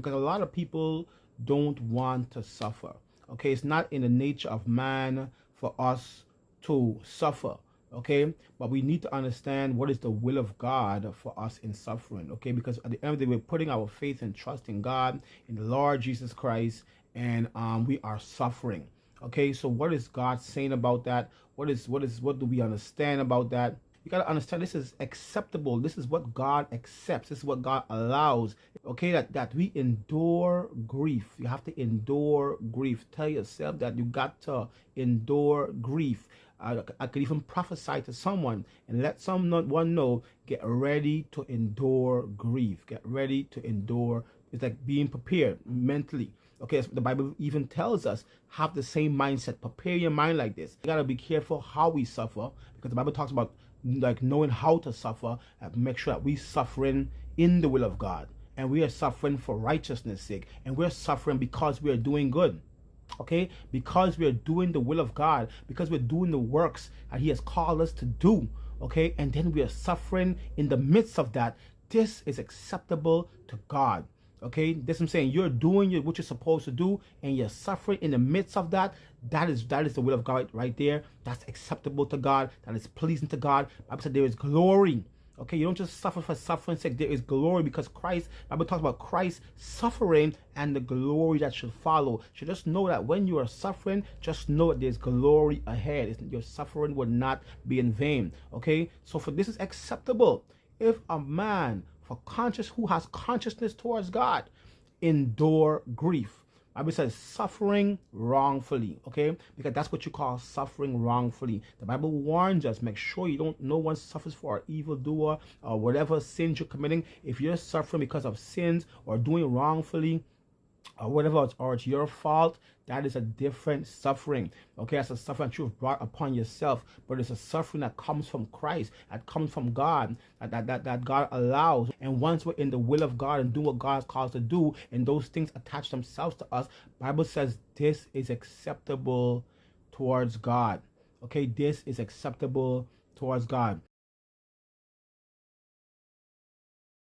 because a lot of people don't want to suffer. Okay, it's not in the nature of man for us to suffer. Okay, but we need to understand what is the will of God for us in suffering. Okay, because at the end of the day, we're putting our faith and trust in God, in the Lord Jesus Christ, and we are suffering. Okay, so what is God saying about that? What do we understand about that? You got to understand this is acceptable. This is what God accepts. This is what God allows. Okay, that we endure grief. You have to endure grief. Tell yourself that you got to endure grief. I could even prophesy to someone and let someone know, get ready to endure grief. Get ready to endure. It's like being prepared mentally. Okay, the Bible even tells us, have the same mindset. Prepare your mind like this. You got to be careful how we suffer, because the Bible talks about like knowing how to suffer, and make sure that we suffering in the will of God, and we are suffering for righteousness' sake, and we're suffering because we are doing good. Okay, because we are doing the will of God, because we're doing the works that He has called us to do. Okay, and then we are suffering in the midst of that. This is acceptable to God. Okay, this I'm saying, you're doing what you're supposed to do, and you're suffering in the midst of that. That is the will of God right there. That's acceptable to God. That is pleasing to God. Bible said there is glory. Okay, you don't just suffer for suffering's sake. There is glory because Christ, Bible talks about Christ suffering and the glory that should follow. So just know that when you are suffering, just know that there's glory ahead. Your suffering will not be in vain. Okay, so for this is acceptable if a man who has consciousness towards God endure grief. Bible says suffering wrongfully, okay? Because that's what you call suffering wrongfully. The Bible warns us, make sure no one suffers for an evildoer or whatever sins you're committing. If you're suffering because of sins or doing wrongfully or whatever, or it's your fault, that is a different suffering. Okay, that's a suffering that you've brought upon yourself, but it's a suffering that comes from Christ, that comes from God, that God allows. And once we're in the will of God and do what God calls us to do, and those things attach themselves to us, Bible says this is acceptable towards God. Okay, this is acceptable towards God.